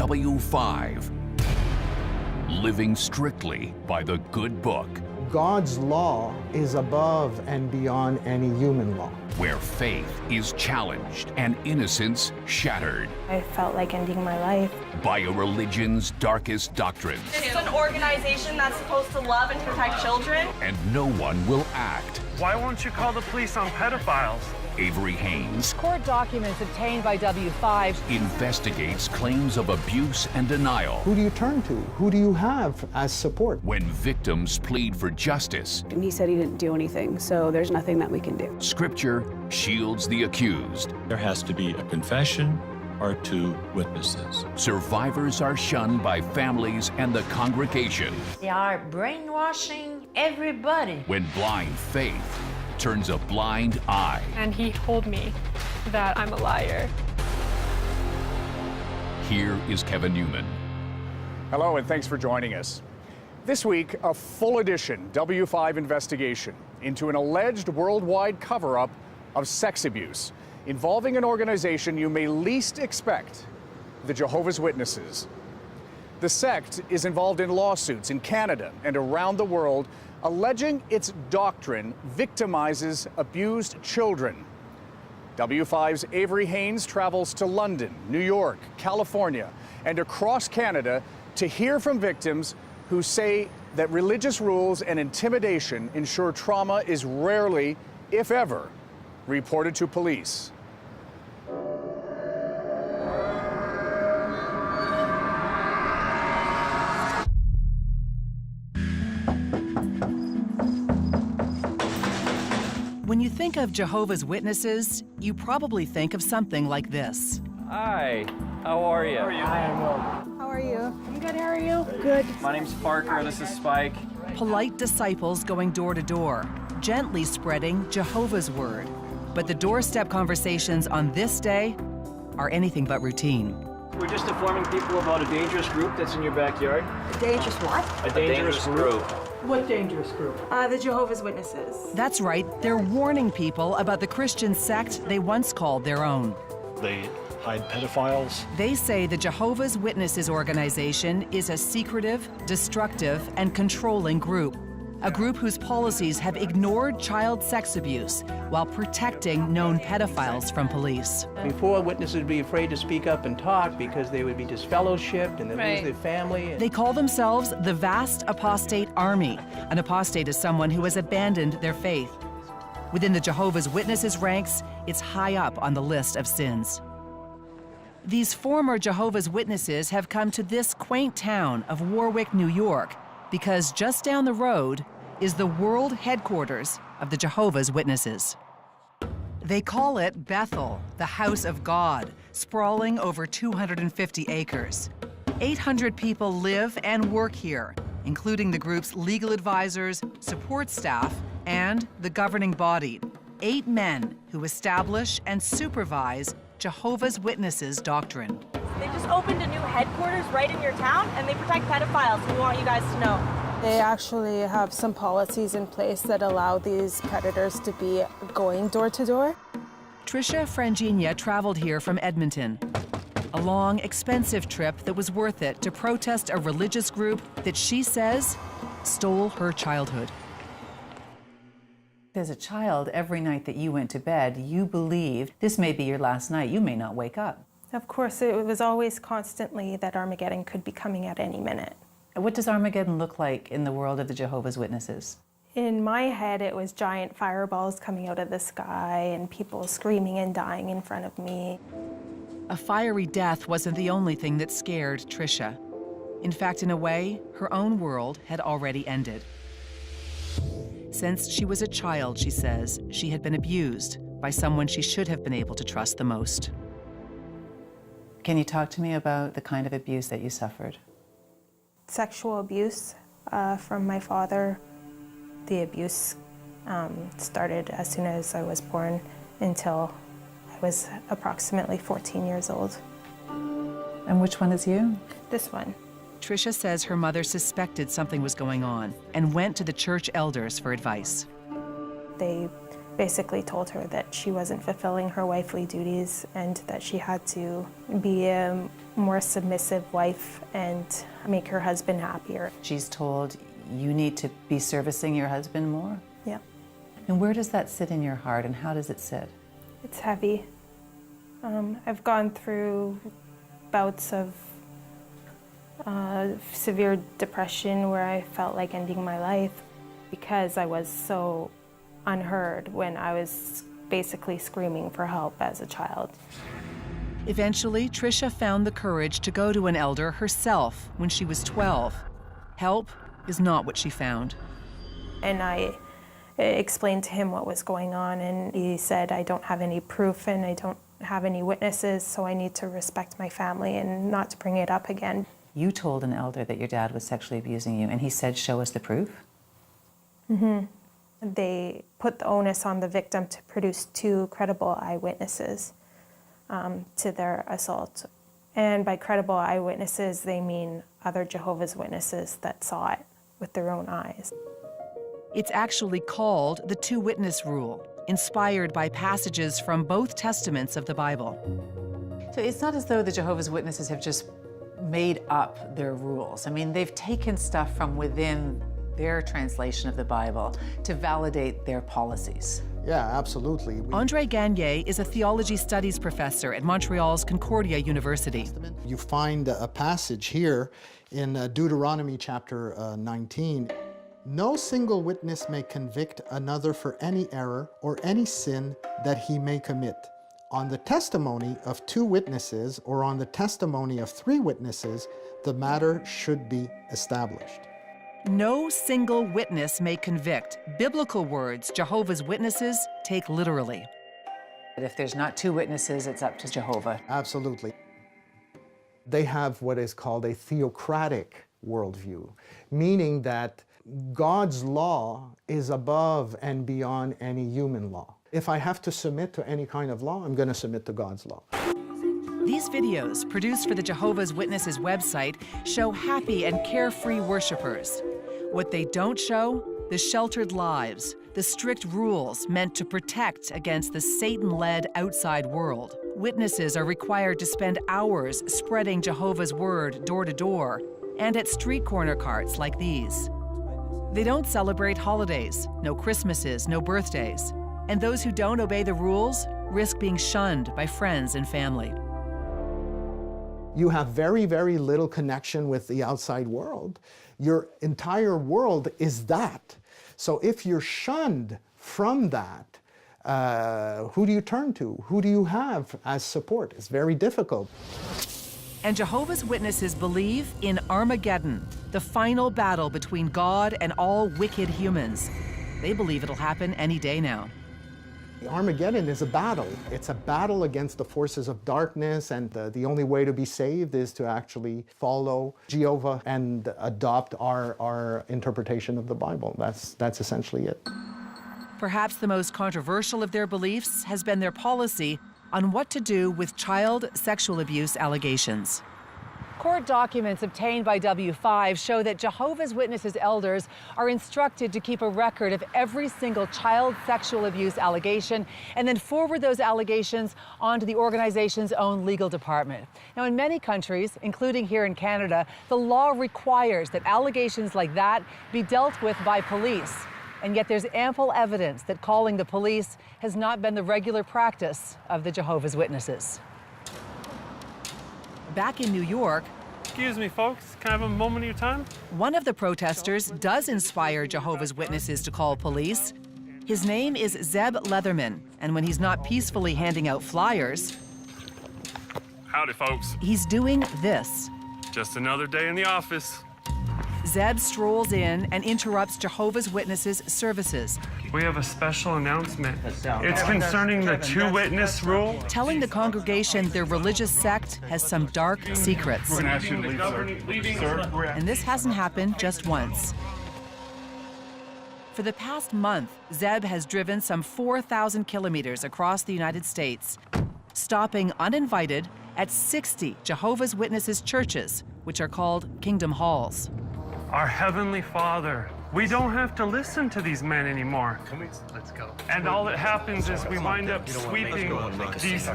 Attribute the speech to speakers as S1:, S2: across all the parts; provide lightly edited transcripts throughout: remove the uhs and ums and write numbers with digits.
S1: W5. Living strictly by the good book,
S2: God's law is above and beyond any human law.
S1: where faith is challenged and innocence shattered
S3: I felt like ending my life.
S1: by a religion's darkest doctrines.
S4: This is an organization that's supposed to love and protect children.
S1: And no one will act.
S5: Why won't you call the police on pedophiles?
S1: Avery Haynes
S6: Court documents obtained by W5
S1: investigates claims of abuse and denial.
S2: Who do you turn to? Who do you have as support?
S1: When victims plead for justice,
S7: And he said he didn't do anything, so there's nothing that we can do.
S1: Scripture shields the accused.
S8: There has to be a confession or two witnesses.
S1: Survivors are shunned by families and the congregation.
S9: They are brainwashing everybody.
S1: When blind faith turns a blind eye.
S3: And he told me that I'm a liar.
S1: Here is Kevin Newman.
S10: Hello, and thanks for joining us. This week, a full edition W5 investigation into an alleged worldwide cover-up of sex abuse involving an organization you may least expect, the Jehovah's Witnesses. The sect is involved in lawsuits in Canada and around the world, alleging its doctrine victimizes abused children. W5's Avery Haynes travels to London, New York, California, and across Canada to hear from victims who say that religious rules and intimidation ensure trauma is rarely, if ever, reported to police.
S6: When you think of Jehovah's Witnesses, you probably think of something like this.
S11: Hi, how are you?
S3: How are you? I'm good, how are you? Good.
S11: My name's Parker, this is Spike.
S6: Polite disciples going door to door, gently spreading Jehovah's word. But the doorstep conversations on this day are anything but routine.
S11: We're just informing people about a dangerous group that's in your backyard.
S4: A dangerous what?
S11: A dangerous group.
S3: What dangerous group?
S4: The Jehovah's Witnesses.
S6: That's right, they're warning people about the Christian sect they once called their own.
S8: They hide pedophiles.
S6: They say the Jehovah's Witnesses organization is a secretive, destructive, and controlling group. A group whose policies have ignored child sex abuse while protecting known pedophiles from police.
S12: Before, witnesses would be afraid to speak up and talk because they would be disfellowshipped and they'd lose their family.
S6: They call themselves the Vast Apostate Army. An apostate is someone who has abandoned their faith. Within the Jehovah's Witnesses ranks, it's high up on the list of sins. These former Jehovah's Witnesses have come to this quaint town of Warwick, New York, because just down the road is the world headquarters of the Jehovah's Witnesses. They call it Bethel, the house of God, sprawling over 250 acres. 800 people live and work here, including the group's legal advisors, support staff, and the governing body. 8 men who establish and supervise Jehovah's Witnesses doctrine.
S4: They just opened a new headquarters right in your town, and they protect pedophiles. We want you guys to know.
S3: They actually have some policies in place that allow these predators to be going door to door.
S6: Tricia Frangina traveled here from Edmonton. A long, expensive trip that was worth it to protest a religious group that she says stole her childhood.
S9: As a child, every night that you went to bed, you believed this may be your last night. You may not wake up.
S3: Of course, it was always constantly that Armageddon could be coming at any minute.
S9: What does Armageddon look like in the world of the Jehovah's Witnesses?
S3: In my head, it was giant fireballs coming out of the sky and people screaming and dying in front of me.
S6: A fiery death wasn't the only thing that scared Tricia. In fact, in a way, her own world had already ended. Since she was a child, she says, she had been abused by someone she should have been able to trust the most.
S9: Can you talk to me about the kind of abuse that you suffered?
S3: Sexual abuse from my father. The abuse started as soon as I was born until I was approximately 14 years old.
S9: And which one is you?
S3: This one.
S6: Tricia says her mother suspected something was going on and went to the church elders for advice.
S3: They basically told her that she wasn't fulfilling her wifely duties and that she had to be a more submissive wife and make her husband happier.
S9: She's told you need to be servicing your husband more?
S3: Yeah.
S9: And where does that sit in your heart, and how does it sit?
S3: It's heavy. I've gone through bouts of severe depression where I felt like ending my life because I was so unheard when I was basically screaming for help as a child.
S6: Eventually, Tricia found the courage to go to an elder herself when she was 12. Help is not what she found.
S3: And I explained to him what was going on, and he said, I don't have any proof and I don't have any witnesses, so I need to respect my family and not to bring it up again.
S9: You told an elder that your dad was sexually abusing you, and he said, show us the proof?
S3: Mm-hmm. They put the onus on the victim to produce 2 credible eyewitnesses to their assault. And by credible eyewitnesses, they mean other Jehovah's Witnesses that saw it with their own eyes.
S6: It's actually called the two-witness rule, inspired by passages from both testaments of the Bible.
S9: So it's not as though the Jehovah's Witnesses have just made up their rules. I mean, they've taken stuff from within their translation of the Bible to validate their policies.
S2: Yeah, absolutely.
S6: André Gagné is a theology studies professor at Montreal's Concordia University.
S2: You find a passage here in Deuteronomy chapter 19. No single witness may convict another for any error or any sin that he may commit. On the testimony of 2 witnesses or on the testimony of 3 witnesses, the matter should be established.
S6: No single witness may convict. Biblical words Jehovah's Witnesses take literally.
S9: But if there's not 2 witnesses, it's up to Jehovah.
S2: Absolutely. They have what is called a theocratic worldview, meaning that God's law is above and beyond any human law. If I have to submit to any kind of law, I'm going to submit to God's law.
S6: These videos, produced for the Jehovah's Witnesses website, show happy and carefree worshipers. What they don't show, the sheltered lives, the strict rules meant to protect against the Satan-led outside world. Witnesses are required to spend hours spreading Jehovah's word door to door and at street corner carts like these. They don't celebrate holidays, no Christmases, no birthdays. And those who don't obey the rules risk being shunned by friends and family.
S2: You have very, very little connection with the outside world. Your entire world is that. So if you're shunned from that, who do you turn to? Who do you have as support? It's very difficult.
S6: And Jehovah's Witnesses believe in Armageddon, the final battle between God and all wicked humans. They believe it'll happen any day now.
S2: Armageddon is a battle. It's a battle against the forces of darkness, and the only way to be saved is to actually follow Jehovah and adopt our interpretation of the Bible. That's essentially it.
S6: Perhaps the most controversial of their beliefs has been their policy on what to do with child sexual abuse allegations.
S9: Court documents obtained by W5 show that Jehovah's Witnesses elders are instructed to keep a record of every single child sexual abuse allegation and then forward those allegations onto the organization's own legal department. Now, in many countries, including here in Canada, the law requires that allegations like that be dealt with by police. And yet there's ample evidence that calling the police has not been the regular practice of the Jehovah's Witnesses.
S6: Back in New York,
S5: Excuse me, folks. Can I have a moment of your time?
S6: one of the protesters does inspire Jehovah's Witnesses to call police. His name is Zeb Leatherman, and when he's not peacefully handing out flyers,
S5: Howdy, folks.
S6: he's doing this.
S5: Just another day in the office.
S6: Zeb strolls in and interrupts Jehovah's Witnesses' services,
S5: We have a special announcement. It's concerning the 2-witness rule.
S6: telling the congregation their religious sect has some dark secrets.
S5: We're going to ask you to leave, sir.
S6: And this hasn't happened just once. For the past month, Zeb has driven some 4,000 kilometers across the United States, stopping uninvited at 60 Jehovah's Witnesses churches, which are called Kingdom Halls.
S5: Our Heavenly Father, We don't have to listen to these men anymore.
S11: Let's go.
S5: And all that happens is we wind up sweeping these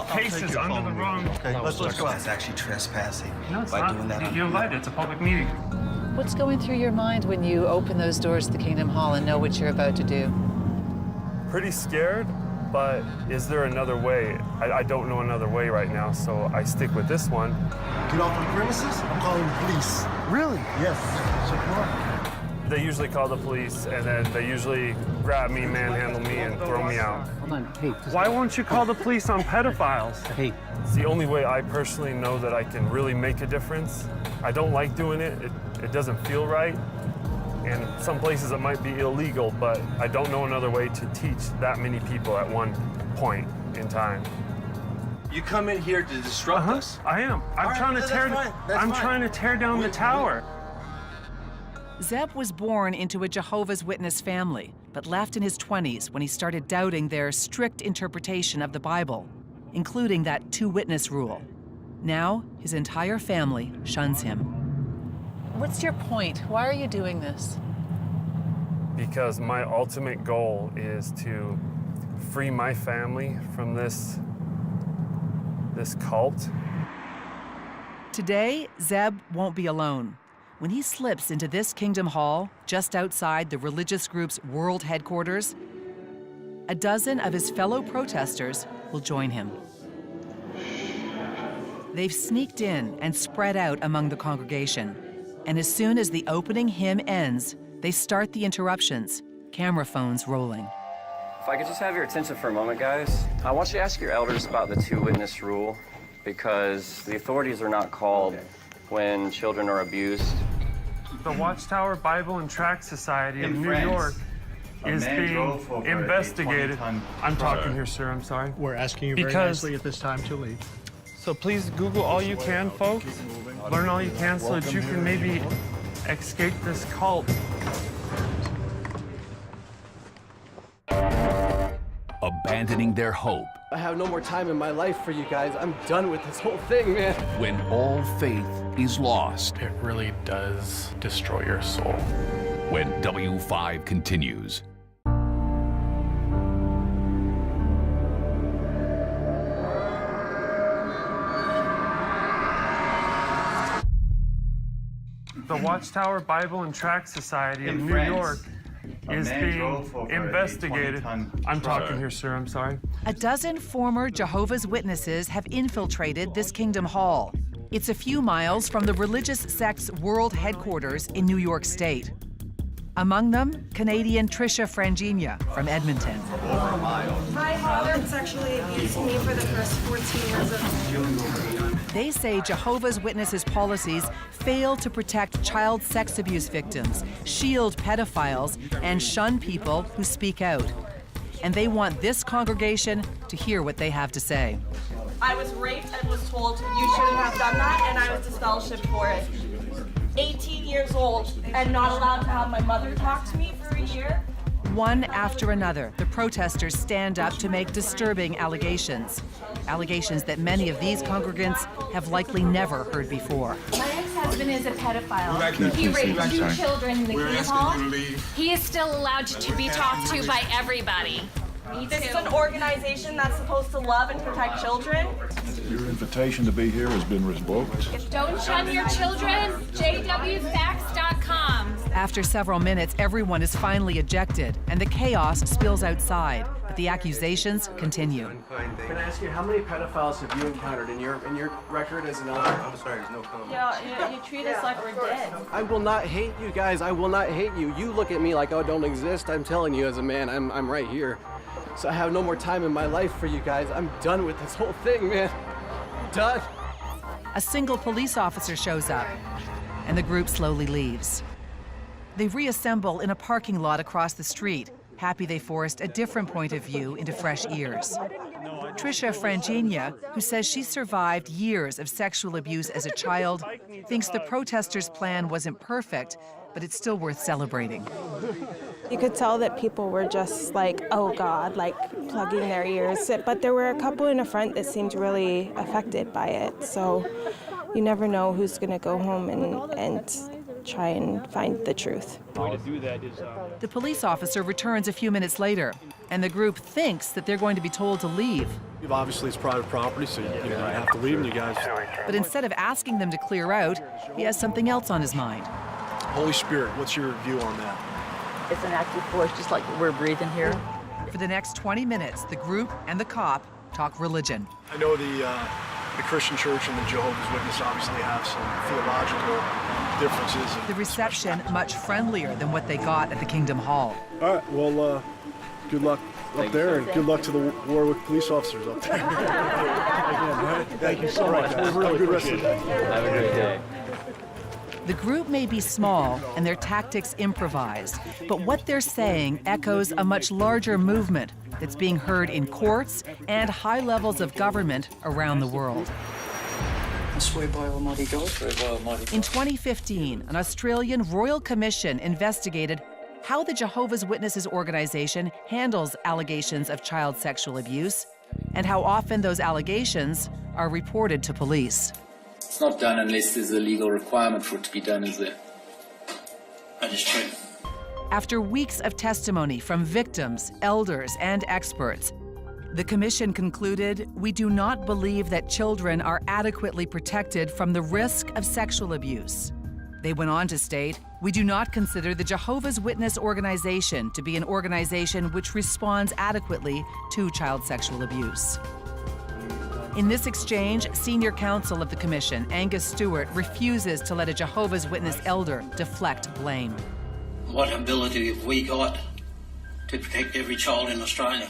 S5: cases under the wrong.
S11: Okay, let's go.
S13: That's actually trespassing.
S5: No, it's
S13: by
S5: not.
S13: doing that.
S5: You're right. It's a public meeting.
S9: What's going through your mind when you open those doors to the Kingdom Hall and know what you're about to do?
S5: Pretty scared, but is there another way? I don't know another way right now, so I stick with this one.
S13: Get off the premises. I'm calling the police.
S5: Really?
S13: Yes. So come on.
S5: They usually call the police, and then they usually grab me, manhandle me, and throw me out.
S11: Hold on. Hey.
S5: Why won't you call the police on pedophiles?
S11: Hey.
S5: It's the only way I personally know that I can really make a difference. I don't like doing it. It doesn't feel right. And some places it might be illegal, but I don't know another way to teach that many people at one point in time.
S13: You come in here to disrupt us.
S5: I am. I'm trying to tear down the tower.
S6: Zeb was born into a Jehovah's Witness family, but left in his 20s when he started doubting their strict interpretation of the Bible, including that two-witness rule. Now, his entire family shuns him.
S9: What's your point? Why are you doing this?
S5: Because my ultimate goal is to free my family from this cult.
S6: Today, Zeb won't be alone. When he slips into this Kingdom Hall, just outside the religious group's world headquarters, a dozen of his fellow protesters will join him. They've sneaked in and spread out among the congregation. And as soon as the opening hymn ends, they start the interruptions, camera phones rolling.
S14: If I could just have your attention for a moment, guys. I want you to ask your elders about the two-witness rule, because the authorities are not called when children are abused.
S5: The Watchtower Bible and Tract Society of New York is being investigated. I'm talking here, sir. I'm sorry.
S11: We're asking you very nicely at this time to leave.
S5: So please Google all you can, folks. Learn all you can so that you can maybe escape this cult.
S1: Abandoning their hope.
S12: I have no more time in my life for you guys. I'm done with this whole thing, man.
S1: When all faith is lost.
S11: It really does destroy your soul.
S1: When W5 continues.
S5: The Watchtower Bible and Tract Society of New York is being investigated. I'm talking here, sir. I'm sorry.
S6: A dozen former Jehovah's Witnesses have infiltrated this Kingdom Hall. It's a few miles from the religious sect's world headquarters in New York State. Among them, Canadian Tricia Frangina from Edmonton.
S3: My father sexually abused me for the first 14 years of
S6: They say Jehovah's Witnesses' policies fail to protect child sex abuse victims, shield pedophiles, and shun people who speak out. And they want this congregation to hear what they have to say.
S4: I was raped and was told you shouldn't have done that, and I was disfellowshipped for it. 18 years old and not allowed to have my mother talk to me for a year.
S6: One after another, the protesters stand up to make disturbing allegations. Allegations that many of these congregants have likely never heard before.
S15: My ex-husband is a pedophile. He raped 2 children in the Kingdom Hall. He is still allowed to be talked to by everybody.
S4: This is an organization that's supposed to love and protect children.
S16: Your invitation to be here has been revoked.
S15: Don't shun your children. jwfacts.com.
S6: After several minutes, everyone is finally ejected, and the chaos spills outside. But the accusations continue.
S12: Can I ask you, how many pedophiles have you encountered in your record as an elder?
S13: I'm sorry, there's no comment.
S4: You treat us like we're dead.
S12: I will not hate you guys. I will not hate you. You look at me like I don't exist. I'm telling you as a man, I'm right here. So I have no more time in my life for you guys. I'm done with this whole thing, man. Done.
S6: A single police officer shows up, and the group slowly leaves. They reassemble in a parking lot across the street, happy they forced a different point of view into fresh ears. Tricia Frangina, who says she survived years of sexual abuse as a child, thinks the protesters' plan wasn't perfect, but it's still worth celebrating.
S3: You could tell that people were just like, oh God, like plugging their ears. But there were a couple in the front that seemed really affected by it. So you never know who's gonna go home and try and find the truth.
S11: The way to do that is
S6: The police officer returns a few minutes later, and the group thinks that they're going to be told to leave.
S12: Obviously, it's private property, so you have to leave, and you guys.
S6: But instead of asking them to clear out, he has something else on his mind.
S12: Holy Spirit, what's your view on that?
S17: It's an active force, just like we're breathing here.
S6: For the next 20 minutes, the group and the cop talk religion.
S12: I know the Christian church and the Jehovah's Witness obviously have some theological differences.
S6: The reception much friendlier than what they got at the Kingdom Hall.
S12: All right, well, good luck up there, and good luck to the Warwick police officers up there. Thank you so much. Have a good rest of the day.
S14: Have a great day.
S6: The group may be small and their tactics improvised, but what they're saying echoes a much larger movement that's being heard in courts and high levels of government around the world.
S17: I swear by Almighty God.
S6: In 2015, an Australian Royal Commission investigated how the Jehovah's Witnesses organization handles allegations of child sexual abuse and how often those allegations are reported to police.
S18: It's not done unless there's a legal requirement for it to be done, is there? That is true.
S6: After weeks of testimony from victims, elders, and experts, the commission concluded, we do not believe that children are adequately protected from the risk of sexual abuse. They went on to state, we do not consider the Jehovah's Witness organization to be an organization which responds adequately to child sexual abuse. In this exchange, senior counsel of the commission, Angus Stewart, refuses to let a Jehovah's Witness elder deflect blame.
S18: What ability have we got to protect every child in Australia?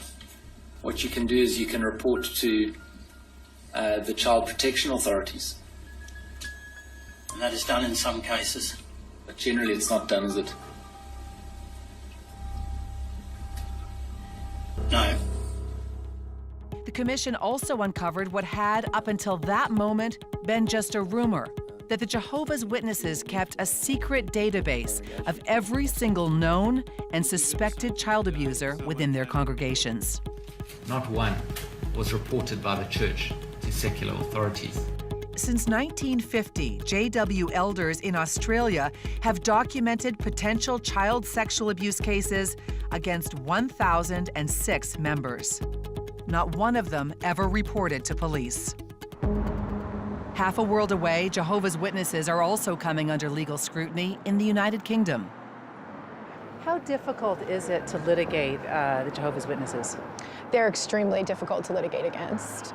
S18: What you can do is you can report to the child protection authorities. And that is done in some cases. But generally it's not done, is it? No.
S6: The commission also uncovered what had, up until that moment, been just a rumor, that the Jehovah's Witnesses kept a secret database of every single known and suspected child abuser within their congregations.
S19: Not one was reported by the church to secular authorities.
S6: Since 1950, JW elders in Australia have documented potential child sexual abuse cases against 1,006 members. Not one of them ever reported to police. Half a world away, Jehovah's Witnesses are also coming under legal scrutiny in the United Kingdom.
S9: How difficult is it to litigate the Jehovah's Witnesses?
S20: They're extremely difficult to litigate against.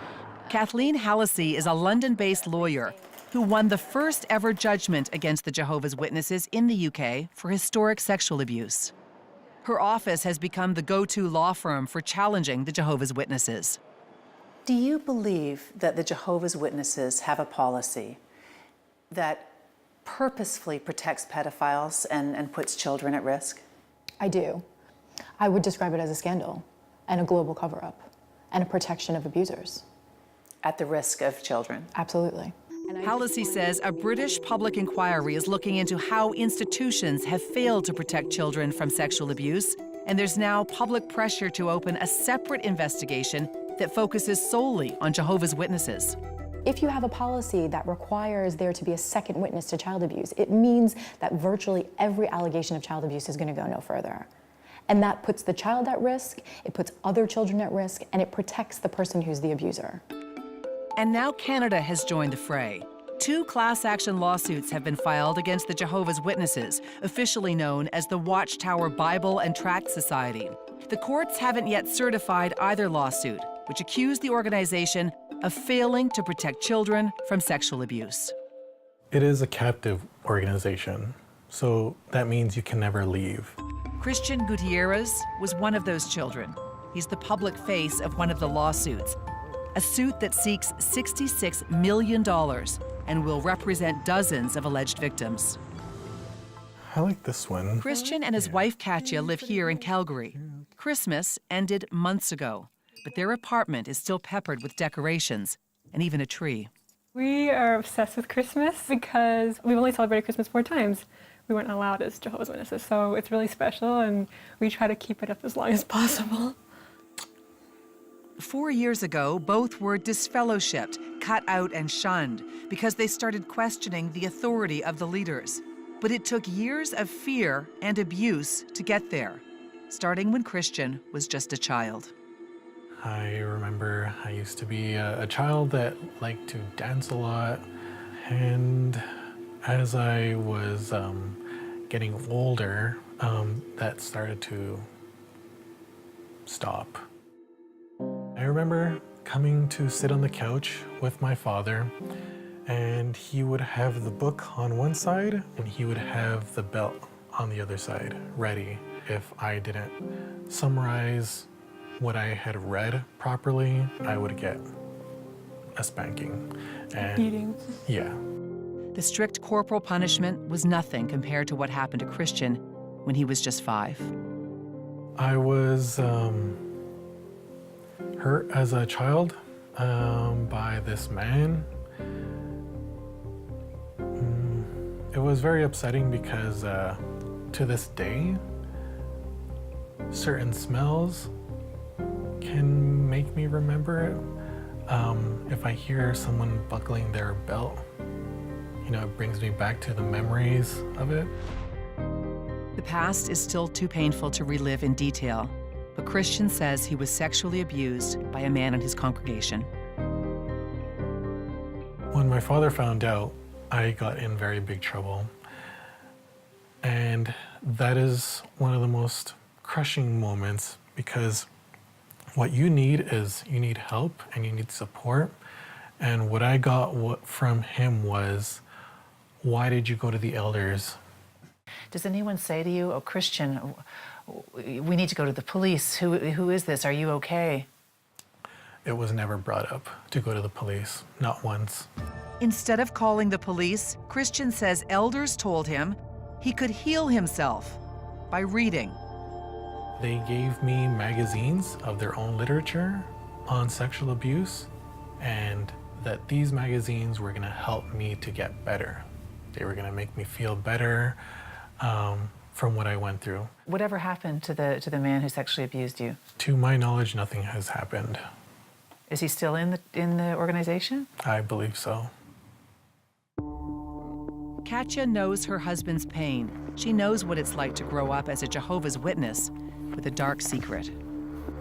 S6: Kathleen Hallisey is a London-based lawyer who won the first ever judgment against the Jehovah's Witnesses in the UK for historic sexual abuse. Her office has become the go-to law firm for challenging the Jehovah's Witnesses.
S21: Do you believe that the Jehovah's Witnesses have a policy that purposefully protects pedophiles and puts children at risk?
S20: I do. I would describe it as a scandal and a global cover-up and a protection of abusers.
S21: At the risk of children?
S20: Absolutely.
S6: Hallisey says a British public inquiry is looking into how institutions have failed to protect children from sexual abuse, and there's now public pressure to open a separate investigation that focuses solely on Jehovah's Witnesses.
S20: If you have a policy that requires there to be a second witness to child abuse, it means that virtually every allegation of child abuse is going to go no further. And that puts the child at risk, it puts other children at risk, and it protects the person who's the abuser.
S6: And now Canada has joined the fray. 2 class action lawsuits have been filed against the Jehovah's Witnesses, officially known as the Watchtower Bible and Tract Society. The courts haven't yet certified either lawsuit, which accuse the organization of failing to protect children from sexual abuse.
S22: It is a captive organization, so that means you can never leave.
S6: Christian Gutierrez was one of those children. He's the public face of one of the lawsuits, a suit that seeks $66 million and will represent dozens of alleged victims.
S22: I like this one.
S6: Christian and his wife Katya live here in Calgary. Christmas ended months ago, but their apartment is still peppered with decorations and even a tree.
S23: We are obsessed with Christmas because we've only celebrated Christmas 4 times. We weren't allowed as Jehovah's Witnesses, so it's really special and we try to keep it up as long as possible.
S6: 4 years ago, both were disfellowshipped, cut out and shunned because they started questioning the authority of the leaders. But it took years of fear and abuse to get there, starting when Christian was just a child.
S22: I remember I used to be a child that liked to dance a lot, and as I was getting older, that started to stop. I remember coming to sit on the couch with my father, and he would have the book on one side and he would have the belt on the other side, ready. If I didn't summarize what I had read properly, I would get a spanking. And
S23: Beating.
S22: yeah.
S6: The strict corporal punishment was nothing compared to what happened to Christian when he was just 5.
S22: I was hurt as a child by this man. It was very upsetting because to this day, certain smells can make me remember it. If I hear someone buckling their belt, you know, it brings me back to the memories of it.
S6: The past is still too painful to relive in detail, but Christian says he was sexually abused by a man in his congregation.
S22: When my father found out, I got in very big trouble. And that is one of the most crushing moments, because what you need is you need help and you need support. And what I got from him was, why did you go to the elders?
S21: Does anyone say to you, oh, Christian, we need to go to the police. Who is this? Are you okay?
S22: It was never brought up to go to the police, not once.
S6: Instead of calling the police, Christian says elders told him he could heal himself by reading.
S22: They gave me magazines of their own literature on sexual abuse, and that these magazines were gonna help me to get better. They were gonna make me feel better from what I went through.
S21: Whatever happened to the man who sexually abused you?
S22: To my knowledge, nothing has happened.
S21: Is he still in the organization?
S22: I believe so.
S6: Katya knows her husband's pain. She knows what it's like to grow up as a Jehovah's Witness with a dark secret.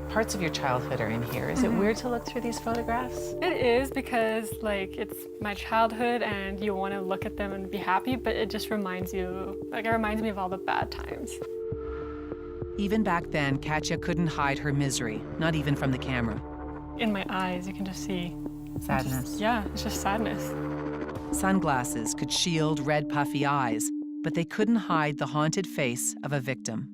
S21: Parts of your childhood are in here. Is it weird to look through these photographs?
S23: It is, because like it's my childhood and you want to look at them and be happy, but it just reminds you, like it reminds me of all the bad times.
S6: Even back then, Katya couldn't hide her misery, not even from the camera.
S23: In my eyes, you can just see
S21: sadness.
S23: It's just sadness.
S6: Sunglasses could shield red, puffy eyes, but they couldn't hide the haunted face of a victim.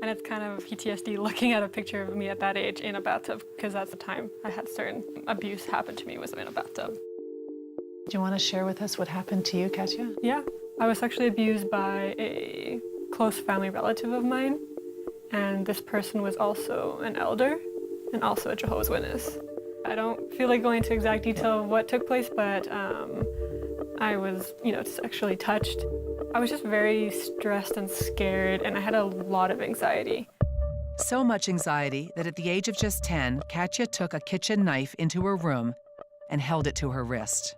S23: And it's kind of PTSD looking at a picture of me at that age in a bathtub, because that's the time I had certain abuse happen to me was in a bathtub.
S21: Do you want to share with us what happened to you, Katya?
S23: Yeah, I was sexually abused by a close family relative of mine, and this person was also an elder and also a Jehovah's Witness. I don't feel like going into exact detail of what took place, but I was, sexually touched. I was just very stressed and scared, and I had a lot of anxiety.
S6: So much anxiety that at the age of just 10, Katya took a kitchen knife into her room and held it to her wrist.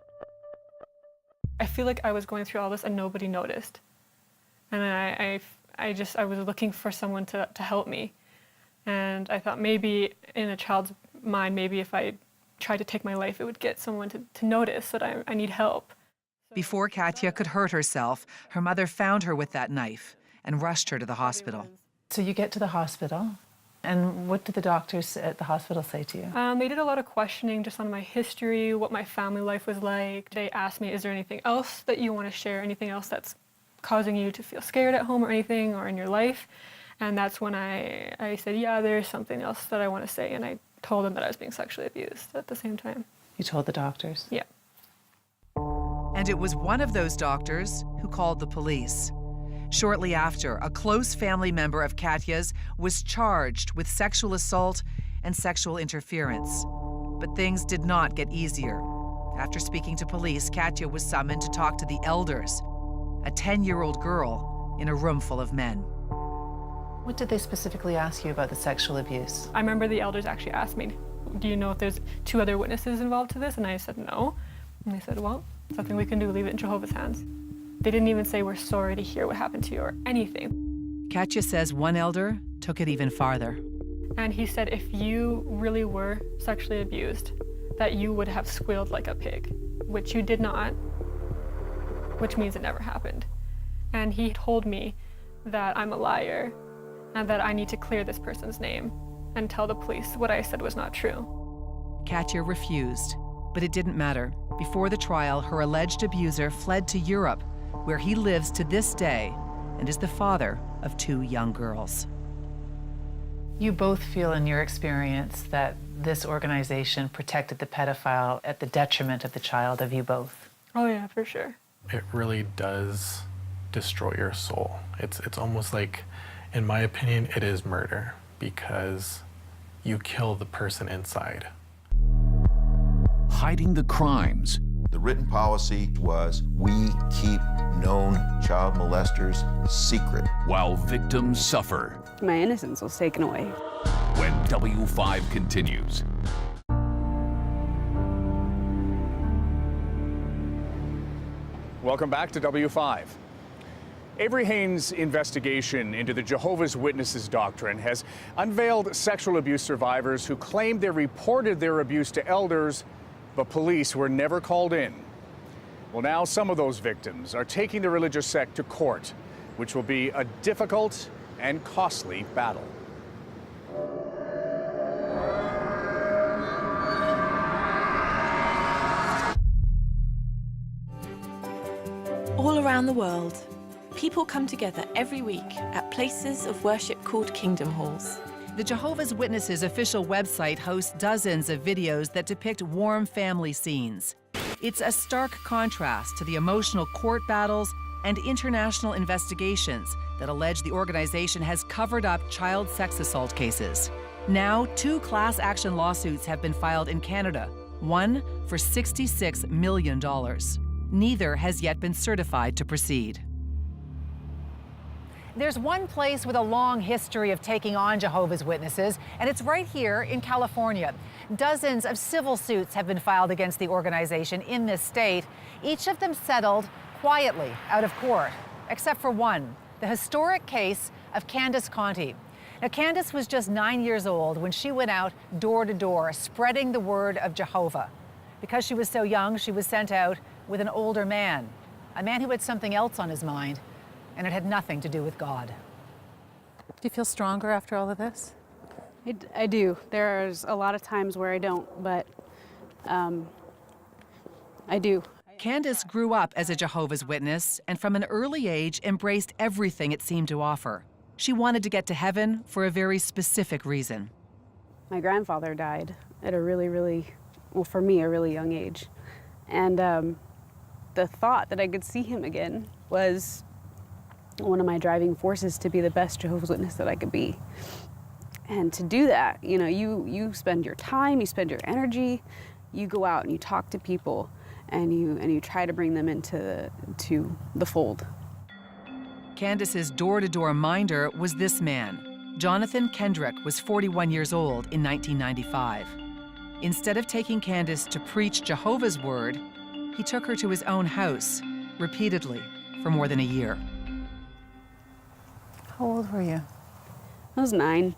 S23: I feel like I was going through all this and nobody noticed. And I was looking for someone to help me. And I thought maybe in a child's mind, maybe if I tried to take my life, it would get someone to notice that I need help.
S6: Before Katya could hurt herself, her mother found her with that knife and rushed her to the hospital.
S21: So you get to the hospital, and what did the doctors at the hospital say to you?
S23: They did a lot of questioning just on my history, what my family life was like. They asked me, is there anything else that you want to share, anything else that's causing you to feel scared at home or anything or in your life? And that's when I said, yeah, there's something else that I want to say, and I told them that I was being sexually abused at the same time.
S21: You told the doctors?
S23: Yeah.
S6: And it was one of those doctors who called the police. Shortly after, a close family member of Katya's was charged with sexual assault and sexual interference. But things did not get easier. After speaking to police, Katya was summoned to talk to the elders, a 10-year-old girl in a room full of men.
S21: What did they specifically ask you about the sexual abuse?
S23: I remember the elders actually asked me, do you know if there's 2 other witnesses involved to this? And I said no. And they said, well, something we can do, leave it in Jehovah's hands. They didn't even say, "We're sorry to hear what happened to you," or anything.
S6: Katya says one elder took it even farther.
S23: And he said if you really were sexually abused, that you would have squealed like a pig, which you did not, which means it never happened. And he told me that I'm a liar and that I need to clear this person's name and tell the police what I said was not true.
S6: Katya refused, but it didn't matter. Before the trial, her alleged abuser fled to Europe, where he lives to this day and is the father of 2 young girls.
S21: You both feel in your experience that this organization protected the pedophile at the detriment of the child, of you both.
S23: Oh yeah, for sure.
S22: It really does destroy your soul. It's almost like, in my opinion, it is murder, because you kill the person inside.
S1: Hiding the crimes.
S7: The written policy was, we keep known child molesters secret.
S1: While victims suffer.
S8: My innocence was taken away.
S1: When W5 continues.
S10: Welcome back to W5. Avery Haynes' investigation into the Jehovah's Witnesses doctrine has unveiled sexual abuse survivors who claim they reported their abuse to elders, but police were never called in. Well, now some of those victims are taking the religious sect to court, which will be a difficult and costly battle.
S24: All around the world, people come together every week at places of worship called Kingdom Halls.
S6: The Jehovah's Witnesses official website hosts dozens of videos that depict warm family scenes. It's a stark contrast to the emotional court battles and international investigations that allege the organization has covered up child sex assault cases. Now, 2 class action lawsuits have been filed in Canada, one for $66 million. Neither has yet been certified to proceed.
S9: There's one place with a long history of taking on Jehovah's Witnesses, and it's right here in California. Dozens of civil suits have been filed against the organization in this state, each of them settled quietly out of court, except for one, the historic case of Candace Conti. Now, Candace was just 9 years old when she went out door to door, spreading the word of Jehovah. Because she was so young, she was sent out with an older man, a man who had something else on his mind, and it had nothing to do with God.
S21: Do you feel stronger after all of this?
S8: I do. There's a lot of times where I don't, but I do.
S6: Candace grew up as a Jehovah's Witness and from an early age embraced everything it seemed to offer. She wanted to get to heaven for a very specific reason.
S8: My grandfather died at a really, well, for me, a really young age. And the thought that I could see him again was one of my driving forces to be the best Jehovah's Witness that I could be. And to do that, you know, you spend your time, you spend your energy, you go out and you talk to people, and you try to bring them into the fold.
S6: Candace's door-to-door minder was this man. Jonathan Kendrick was 41 years old in 1995. Instead of taking Candace to preach Jehovah's word, he took her to his own house, repeatedly, for more than a year.
S21: How old were you?
S8: I was 9.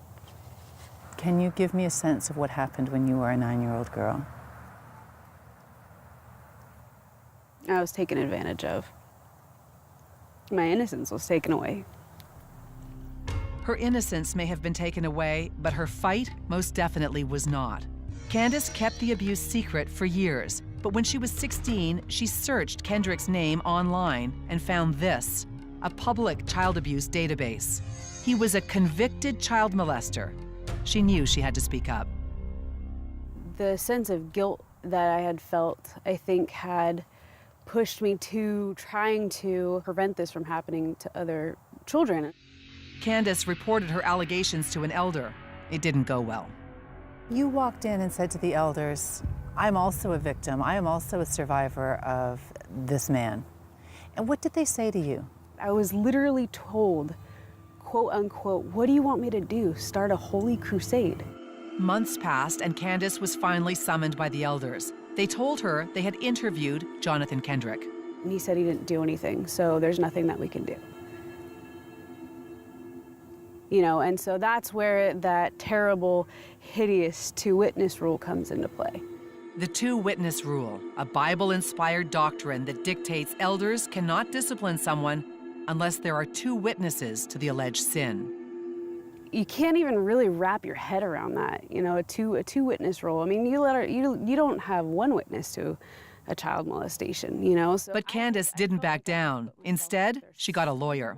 S21: Can you give me a sense of what happened when you were a 9-year-old girl?
S8: I was taken advantage of. My innocence was taken away.
S6: Her innocence may have been taken away, but her fight most definitely was not. Candace kept the abuse secret for years, but when she was 16, she searched Kendrick's name online and found this, a public child abuse database. He was a convicted child molester. She knew she had to speak up.
S8: The sense of guilt that I had felt, I think, had pushed me to trying to prevent this from happening to other children.
S6: Candace reported her allegations to an elder. It didn't go well.
S21: You walked in and said to the elders, I'm also a victim. I am also a survivor of this man. And what did they say to you?
S8: I was literally told, quote unquote, what do you want me to do? Start a holy crusade?
S6: Months passed and Candace was finally summoned by the elders. They told her they had interviewed Jonathan Kendrick.
S8: And he said he didn't do anything, so there's nothing that we can do. You know, and so that's where that terrible, hideous two-witness rule comes into play.
S6: The two-witness rule, a Bible-inspired doctrine that dictates elders cannot discipline someone unless there are two witnesses to the alleged sin.
S8: You can't even really wrap your head around that, you know, a two-witness rule. I mean, you don't have one witness to a child molestation, you know. So
S6: but Candace didn't back down. Instead, she got a lawyer.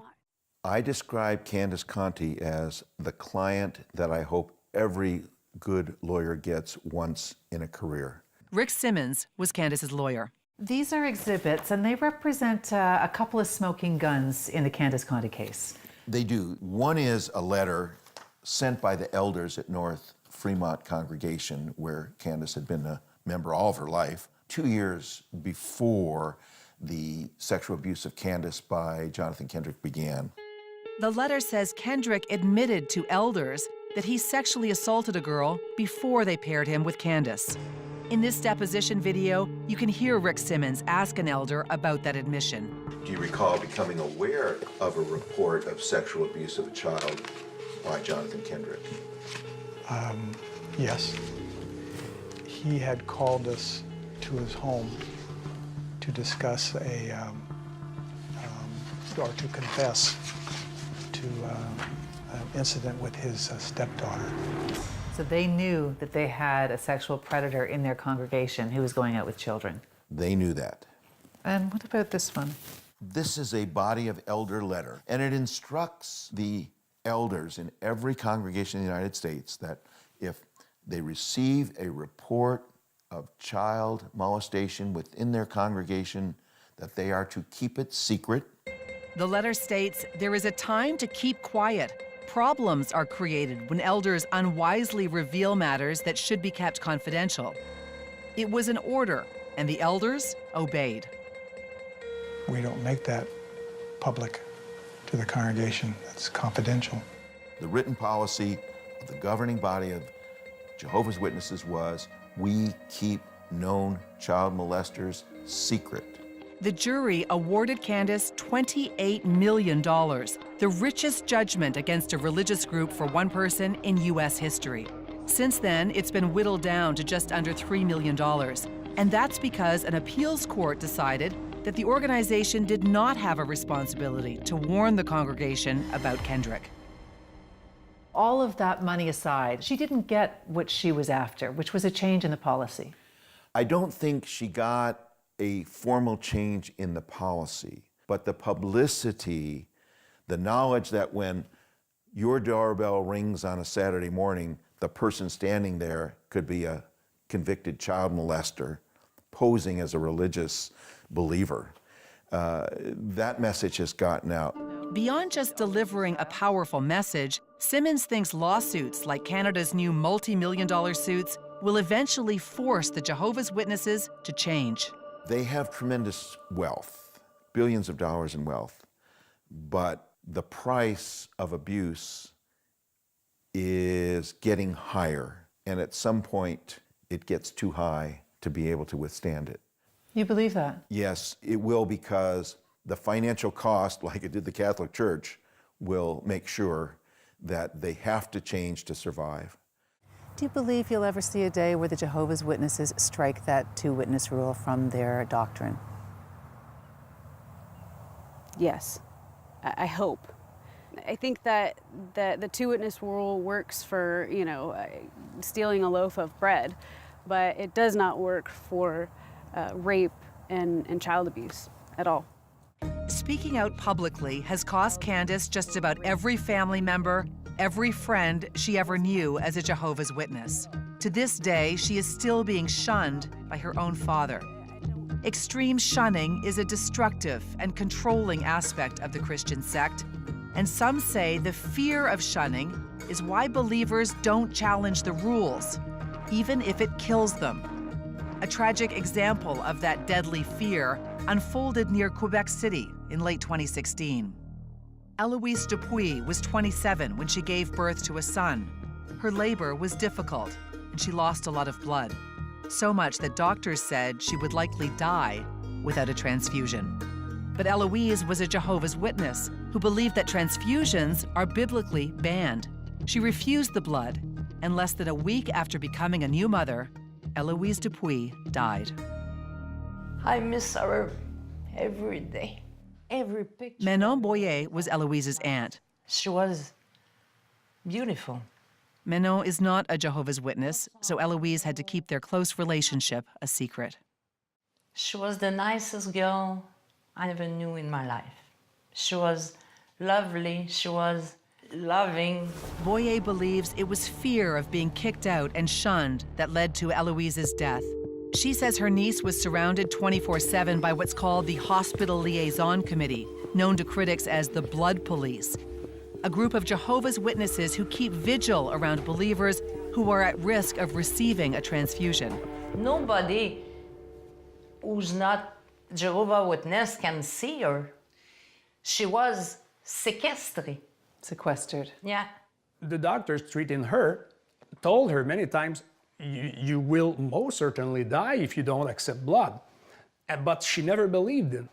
S7: I describe Candace Conti as the client that I hope every good lawyer gets once in a career.
S6: Rick Simmons was Candace's lawyer.
S2: These are exhibits, and they represent a couple of smoking guns in the Candace Conti case.
S7: They do. One is a letter sent by the elders at North Fremont Congregation, where Candace had been a member all of her life, 2 years before the sexual abuse of Candace by Jonathan Kendrick began.
S6: The letter says Kendrick admitted to elders that he sexually assaulted a girl before they paired him with Candace. In this deposition video, you can hear Rick Simmons ask an elder about that admission.
S7: Do you recall becoming aware of a report of sexual abuse of a child by Jonathan Kendrick?
S5: Yes. He had called us to his home to discuss or to confess to an incident with his stepdaughter.
S2: So they knew that they had a sexual predator in their congregation who was going out with children.
S7: They knew that.
S2: And what about this one?
S7: This is a body of elder letter, and it instructs the elders in every congregation in the United States that if they receive a report of child molestation within their congregation, that they are to keep it secret.
S6: The letter states there is a time to keep quiet. Problems are created when elders unwisely reveal matters that should be kept confidential. It was an order, and the elders obeyed.
S5: We don't make that public to the congregation. That's confidential.
S7: The written policy of the governing body of Jehovah's Witnesses was, we keep known child molesters secret.
S6: The jury awarded Candace $28 million, the richest judgment against a religious group for one person in U.S. history. Since then, it's been whittled down to just under $3 million. And that's because an appeals court decided that the organization did not have a responsibility to warn the congregation about Kendrick.
S2: All of that money aside, she didn't get what she was after, which was a change in the policy.
S7: I don't think she got a formal change in the policy, but the publicity, the knowledge that when your doorbell rings on a Saturday morning, the person standing there could be a convicted child molester posing as a religious believer. That message has gotten out.
S6: Beyond just delivering a powerful message, Simmons thinks lawsuits like Canada's new multi-million-dollar suits will eventually force the Jehovah's Witnesses to change.
S7: They have tremendous wealth, billions of dollars in wealth, but the price of abuse is getting higher, and at some point it gets too high to be able to withstand it.
S2: You believe that?
S7: Yes, it will, because the financial cost, like it did the Catholic Church, will make sure that they have to change to survive.
S21: Do you believe you'll ever see a day where the Jehovah's Witnesses strike that two-witness rule from their doctrine?
S8: Yes, I hope. I think that the two-witness rule works for, you know, stealing a loaf of bread, but it does not work for rape and child abuse at all.
S6: Speaking out publicly has cost Candace just about every family member, every friend she ever knew as a Jehovah's Witness. To this day, she is still being shunned by her own father. Extreme shunning is a destructive and controlling aspect of the Christian sect, and some say the fear of shunning is why believers don't challenge the rules, even if it kills them. A tragic example of that deadly fear unfolded near Quebec City in late 2016. Eloise Dupuis was 27 when she gave birth to a son. Her labor was difficult, and she lost a lot of blood. So much that doctors said she would likely die without a transfusion. But Eloise was a Jehovah's Witness who believed that transfusions are biblically banned. She refused the blood, and less than a week after becoming a new mother, Eloise Dupuis died.
S17: I miss her every day. Every picture.
S6: Manon Boyer was Eloise's aunt.
S17: She was beautiful.
S6: Manon is not a Jehovah's Witness, so Eloise had to keep their close relationship a secret.
S17: She was the nicest girl I ever knew in my life. She was lovely, she was loving.
S6: Boyer believes it was fear of being kicked out and shunned that led to Eloise's death. She says her niece was surrounded 24/7 by what's called the Hospital Liaison Committee, known to critics as the Blood Police, a group of Jehovah's Witnesses who keep vigil around believers who are at risk of receiving a transfusion.
S17: Nobody who's not Jehovah's Witness can see her. She was sequestered.
S2: Sequestered.
S17: Yeah.
S4: The doctors treating her told her many times, you will most certainly die if you don't accept blood. But she never believed it.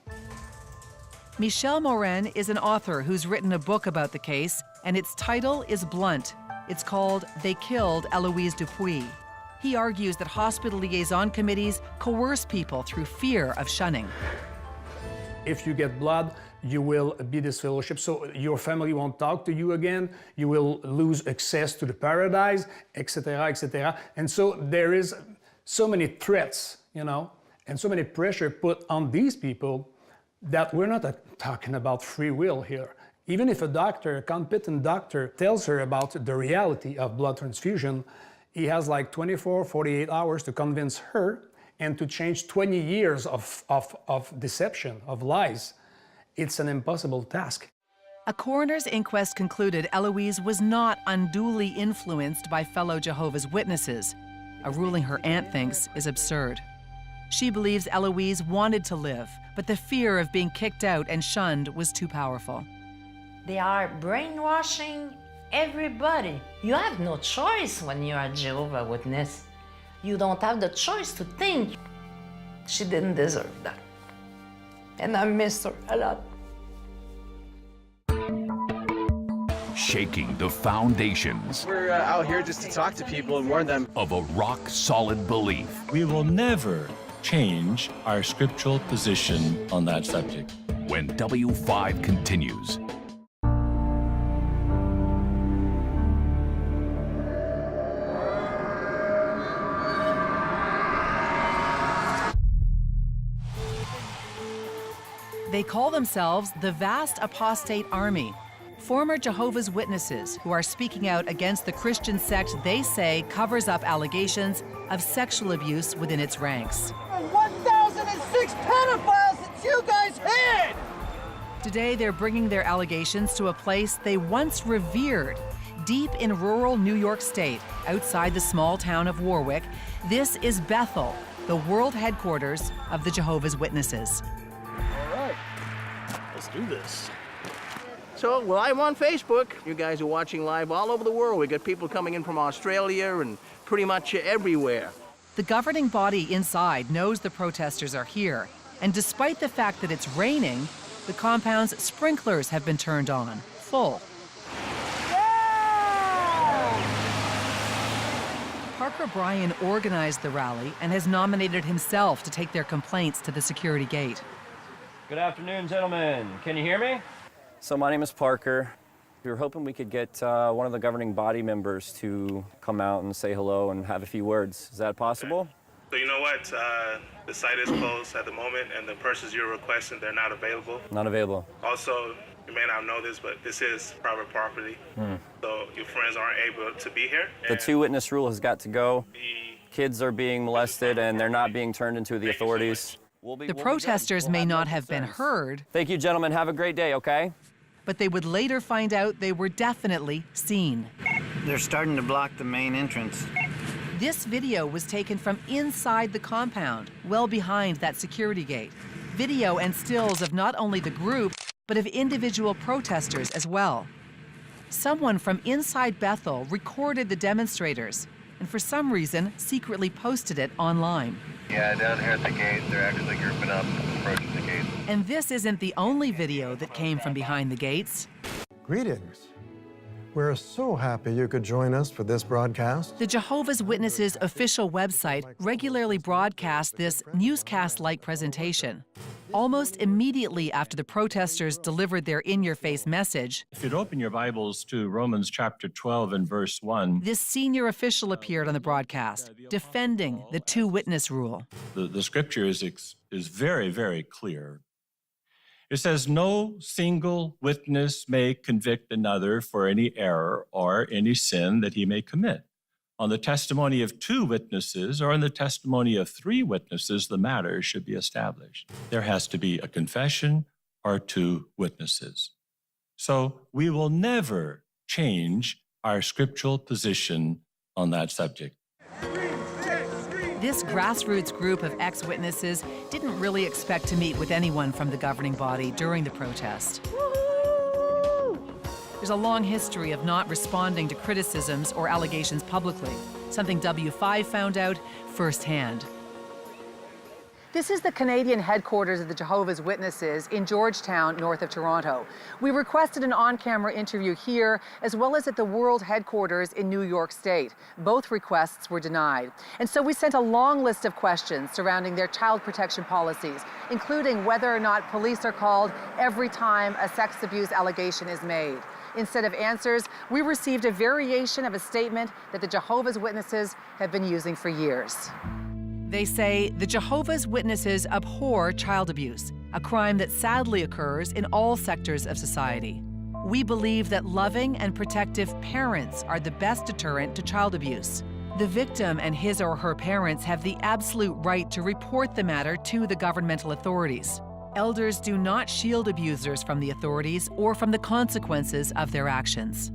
S6: Michel Morin is an author who's written a book about the case, and its title is blunt. It's called They Killed Eloise Dupuis. He argues that hospital liaison committees coerce people through fear of shunning.
S4: If you get blood, you will be disfellowshipped, so your family won't talk to you again, you will lose access to the paradise, etc., etc. And so there is so many threats, you know, and so many pressure put on these people that we're not talking about free will here. Even if a doctor, a competent doctor, tells her about the reality of blood transfusion, he has like 24, 48 hours to convince her and to change 20 years of deception, of lies. It's an impossible task.
S6: A coroner's inquest concluded Eloise was not unduly influenced by fellow Jehovah's Witnesses, a ruling her aunt thinks is absurd. She believes Eloise wanted to live, but the fear of being kicked out and shunned was too powerful.
S17: They are brainwashing everybody. You have no choice when you're a Jehovah's Witness. You don't have the choice to think. She didn't deserve that. And I miss her a lot.
S1: Shaking the foundations.
S12: We're out here just to talk to people and warn them
S1: of a rock-solid belief.
S13: We will never change our scriptural position on that subject.
S1: When W5 continues.
S6: They call themselves the Vast Apostate Army, former Jehovah's Witnesses who are speaking out against the Christian sect they say covers up allegations of sexual abuse within its ranks.
S15: 1,006 pedophiles that you guys hid!
S6: Today, they're bringing their allegations to a place they once revered, deep in rural New York State, outside the small town of Warwick. This is Bethel, the world headquarters of the Jehovah's Witnesses.
S12: Let's do this. So, well, I'm on Facebook. You guys are watching live all over the world. We got people coming in from Australia and pretty much everywhere.
S6: The governing body inside knows the protesters are here, and despite the fact that it's raining, the compound's sprinklers have been turned on, full. Parker Bryan organized the rally and has nominated himself to take their complaints to the security gate.
S14: Good afternoon, gentlemen. Can you hear me? So my name is Parker. We were hoping we could get one of the governing body members to come out and say hello and have a few words. Is that possible?
S16: So you know what? The site is closed at the moment, and the persons you're requesting, they're not available.
S14: Not available.
S16: Also, you may not know this, but this is private property. So your friends aren't able to be here.
S14: The two-witness rule has got to go. Kids are being molested, and they're not being turned into the authorities.
S6: The protesters may not have been heard.
S14: Thank you, gentlemen. Have a great day, okay?
S6: But they would later find out they were definitely seen.
S25: They're starting to block the main entrance.
S6: This video was taken from inside the compound, well behind that security gate. Video and stills of not only the group, but of individual protesters as well. Someone from inside Bethel recorded the demonstrators, and for some reason, secretly posted it online.
S26: Yeah, down here at the gate, they're actually grouping up
S6: And this isn't the only video that came from behind the gates.
S3: Greetings. We're so happy you could join us for this broadcast.
S6: The Jehovah's Witnesses official website regularly broadcasts this newscast-like presentation. Almost immediately after the protesters delivered their in-your-face message,
S13: If you'd open your Bibles to Romans chapter 12 and verse 1,
S6: this senior official appeared on the broadcast, defending the two-witness rule.
S13: the scripture is very, very clear. It says, no single witness may convict another for any error or any sin that he may commit. On the testimony of two witnesses or on the testimony of three witnesses, the matter should be established. There has to be a confession or two witnesses. So we will never change our scriptural position on that subject.
S6: This grassroots group of ex-witnesses didn't really expect to meet with anyone from the governing body during the protest. There's a long history of not responding to criticisms or allegations publicly, something W5 found out firsthand. This is the Canadian headquarters of the Jehovah's Witnesses in Georgetown, north of Toronto. We requested an on-camera interview here, as well as at the world headquarters in New York State. Both requests were denied. And so we sent a long list of questions surrounding their child protection policies, including whether or not police are called every time a sex abuse allegation is made. Instead of answers, we received a variation of a statement that the Jehovah's Witnesses have been using for years. They say the Jehovah's Witnesses abhor child abuse, a crime that sadly occurs in all sectors of society. We believe that loving and protective parents are the best deterrent to child abuse. The victim and his or her parents have the absolute right to report the matter to the governmental authorities. Elders do not shield abusers from the authorities or from the consequences of their actions.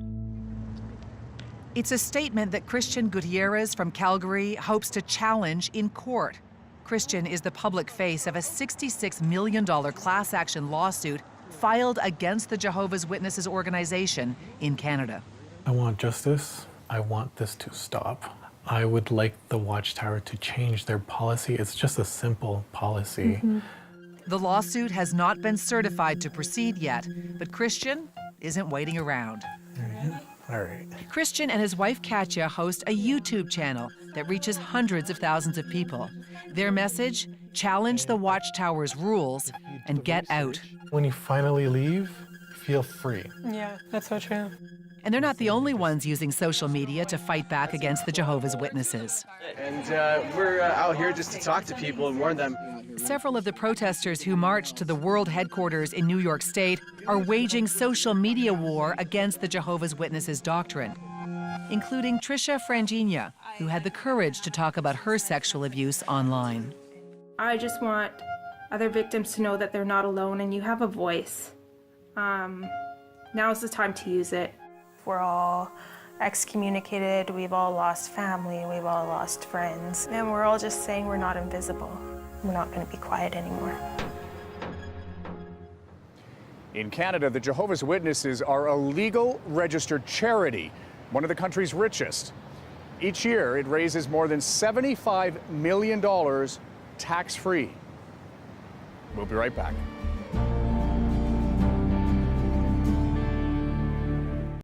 S6: It's a statement that Christian Gutierrez from Calgary hopes to challenge in court. Christian is the public face of a $66 million class action lawsuit filed against the Jehovah's Witnesses organization in Canada.
S22: I want justice. I want this to stop. I would like the Watchtower to change their policy. It's just a simple policy.
S6: The lawsuit has not been certified to proceed yet, but Christian isn't waiting around.
S22: All right.
S6: Christian and his wife Katya host a YouTube channel that reaches hundreds of thousands of people. Their message: challenge the Watchtower's rules and get out.
S22: When you finally leave, feel free.
S23: Yeah, that's so true.
S6: And they're not the only ones using social media to fight back against the Jehovah's Witnesses.
S12: And we're out here just to talk to people and warn them.
S6: Several of the protesters who marched to the world headquarters in New York State are waging social media war against the Jehovah's Witnesses doctrine, including Trisha Frangina, who had the courage to talk about her sexual abuse online.
S11: I just want other victims to know that they're not alone and you have a voice. Now's the time to use it.
S18: We're all excommunicated, we've all lost family, we've all lost friends, and we're all just saying we're not invisible. We're not going to be quiet anymore.
S10: In Canada, the Jehovah's Witnesses are a legal registered charity, one of the country's richest. Each year, it raises more than $75 million tax-free. We'll be right back.